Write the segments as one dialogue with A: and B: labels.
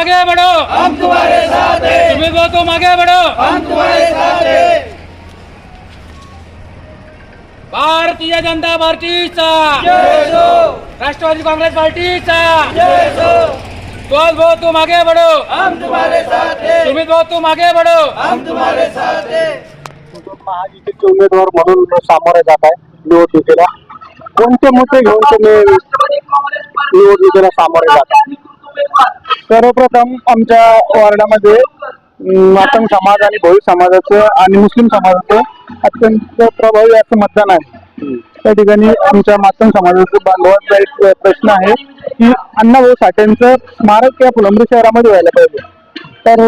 A: आगे बढ़ो,
B: हम तुम्हारे साथ हैं।
A: सुमित भाऊ तुम आगे बढ़ो,
B: हम तुम्हारे साथ हैं।
A: भारतीय जनता पार्टीचा,
B: जय हो,
A: राष्ट्रवादी कांग्रेस पार्टीचा,
B: जय हो,
A: सुहास भाऊ तुम आगे बढ़ो,
B: हम तुम्हारे साथ हैं।
A: सुमित भाऊ तुम आगे बढ़ो.
B: हम तुम्हारे साथ हैं.
C: महायुतीचे उमेदवार म्हणून सामोरे जात आहे निवडणुकीला. कोणते मुद्दे घेऊन तुम्ही निवडणुकीला सामोरे जाता? सर्वप्रथम आमच्या वार्डामध्ये मातंग समाज आणि भोई समाजाचं आणि मुस्लिम समाजाचं अत्यंत प्रभावी असं मतदान आहे. त्या ठिकाणी आमच्या मातंग समाजाच्या बांधवांचा एक प्रश्न आहे की अण्णाभाऊ साठेंचं स्मारक या फुलंब्री शहरामध्ये व्हायला पाहिजे. तर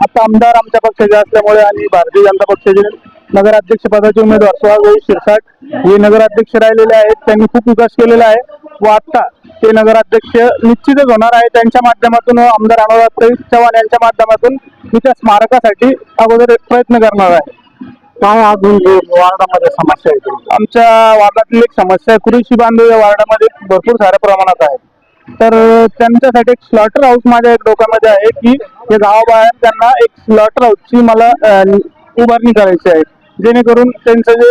C: आता आमदार आमच्या पक्षाचे असल्यामुळे आणि भारतीय जनता पक्षाचे नगराध्यक्ष पदाचे उमेदवार सुहासभाई शिरसाट हे नगराध्यक्ष राहिलेले आहेत. त्यांनी खूप विकास केलेला आहे व आता ते नगराध्यक्ष निश्चितच होणार आहे. त्यांच्या माध्यमातून आमदार अनुराग चव्हाण यांच्या माध्यमातून मी त्या स्मारकासाठी अगोदर प्रयत्न करणार आहे. काय अजून वार्डामध्ये समस्या आहे? आमच्या वार्डातील एक समस्या कृषी बांधव या वार्डामध्ये भरपूर साऱ्या प्रमाणात आहे. तर त्यांच्यासाठी एक स्लॉटर हाऊस माझ्या एक डोक्यामध्ये आहे की हे गावाबाहेर त्यांना एक स्लॉटर हाऊसची मला उभारणी करायची आहे, जेणेकरून त्यांचा जे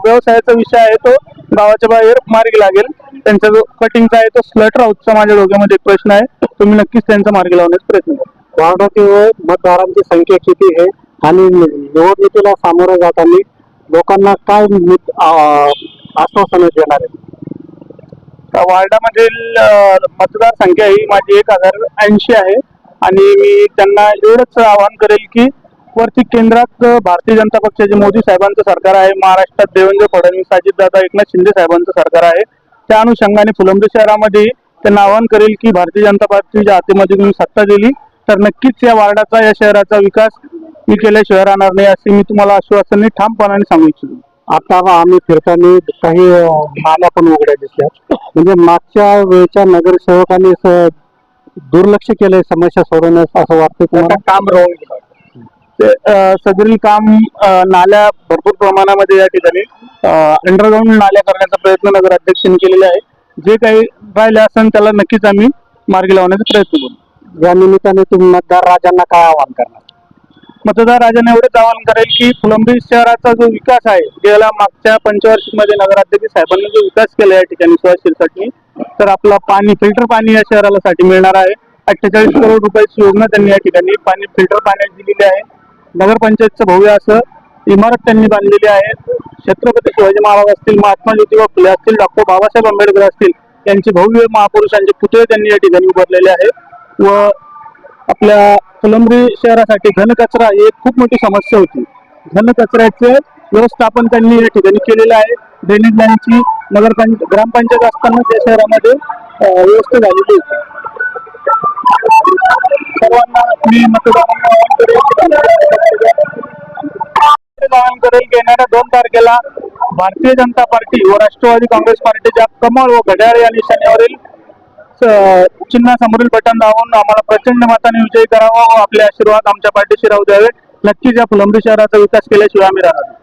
C: व्यवसायाचा विषय आहे तो गावाच्या बाहेर मार्गी लागेल. त्यांचा जो कटिंगचा आहे तो स्लॉटर हाऊसचा माझ्या डोक्यामध्ये एक प्रश्न आहे, तो मी नक्कीच त्यांचा मार्गी लावण्याचा प्रयत्न करू. वार्डातील मतदारांची संख्या किती आहे आणि निवडणुकीला सामोरे जाताना लोकांना काय आश्वासन देणार आहे? वार्डामधील मतदार संख्या ही माझी 1080 आहे आणि मी त्यांना एवढंच आवाहन करेल की वरती केंद्रात भारतीय जनता पक्षाचे मोदी साहेबांचं सरकार आहे, महाराष्ट्रात देवेंद्र फडणवीस अजितदादा एकनाथ शिंदे साहेबांचं सरकार आहे. त्या अनुषंगाने फुलंब्री शहरामध्ये त्यांना आवाहन करेल की भारतीय जनता पार्टीच्या हातीमध्ये तुम्ही सत्ता दिली तर नक्कीच या वार्डाचा या शहराचा विकास मी केल्याशिवाय राहणार नाही, असे मी तुम्हाला आश्वासन ठामपणाने सांगू इच्छितो. आता आम्ही फिरताना काही नाल्या पण उघड्या दिसल्या, म्हणजे मागच्या वेळच्या नगरसेवकांनी दुर्लक्ष केलंय समस्या सोडवण्यास असं वाटतं तुम्हाला? काम सदरील काम नाल्या भरपूर प्रमाणामध्ये या ठिकाणी अंडरग्राऊंड नाल्या करण्याचा प्रयत्न नगराध्यक्षांनी केलेला आहे. जे काही राहिले असेल त्याला नक्कीच आम्ही मार्गी लावण्याचा प्रयत्न करू. या निमित्ताने तुम्ही मतदार राजांना काय आवाहन करणार? मतदार राजांना एवढंच आवाहन करेल की फुलंब्री शहराचा जो विकास आहे, गेल्या मागच्या पंचवार्षिकमध्ये नगराध्यक्ष साहेबांनी जो विकास केला या ठिकाणी सुहास शिरसाटनी, तर आपला पाणी फिल्टर पाणी या शहराला साठी मिळणार आहे. 48 करोड रुपयाची योजना त्यांनी या ठिकाणी पाणी फिल्टर पाण्याची दिलेली आहे. नगरपंचायतचं भव्य असं इमारत त्यांनी बांधलेली आहे. छत्रपती शिवाजी महाराज असतील, महात्मा ज्योतिबा फुले असतील, डॉक्टर बाबासाहेब आंबेडकर असतील, यांचे भव्य महापुरुषांचे पुतळे त्यांनी या ठिकाणी उभारलेले आहेत. व आपल्या फुलंब्री शहरासाठी घनकचरा ही एक खूप मोठी समस्या होती. घनकचऱ्याचे व्यवस्थापन त्यांनी या ठिकाणी केलेलं आहे. ड्रेनेज लाईनची ग्रामपंचायत असतानाच या शहरामध्ये व्यवस्था झालेली होती. सर्वांना मी मतदारांना आवाहन करेल की येणाऱ्या 2 तारखेला भारतीय जनता पार्टी व राष्ट्रवादी काँग्रेस पार्टीच्या कमळ व घड्याळ या निशाण्यावरील चिन्हासमोरील बटन दाबून आम्हाला प्रचंड मताने विजयी करावा व आपले आशीर्वाद आमच्या पार्टीशी राहू द्यावे. नक्कीच या फुलंब्री शहराचा विकास केल्याशिवाय आम्ही राहणार.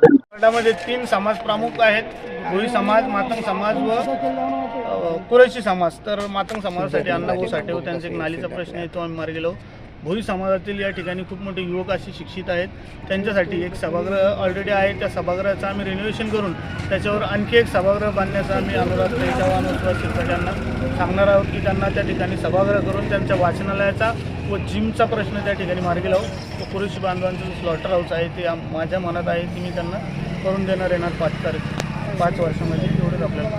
D: वार्डामध्ये 3 समाज प्रमुख आहेत, भोई समाज, मातंग समाज व कुरेशी समाज. तर मातंग समाजासाठी अण्णाभाऊ साठे व त्यांचा एक नालीचा प्रश्न आहे, तो आम्ही मार्गी लावू. भोई समाजातील या ठिकाणी खूप मोठे युवक असे शिक्षित आहेत, त्यांच्यासाठी एक सभागृह ऑलरेडी आहे. त्या सभागृहाचं आम्ही रिनोव्हेशन करून त्याच्यावर आणखी एक सभागृह बांधण्याचं आम्ही अनुराग चव्हाण व सुहास शिरसाट यांना सांगणार आहोत की त्यांना त्या ठिकाणी सभागृह करून त्यांच्या वाचनालयाचा व जिमचा प्रश्न त्या ठिकाणी मार्गी लावू. तो कुरेशी बांधवांचं जो स्लॉटर हाऊस आहे ते माझ्या मनात आहे की मी त्यांना करून देणार येणार 5 वर्षामध्ये. एवढंच आपल्याला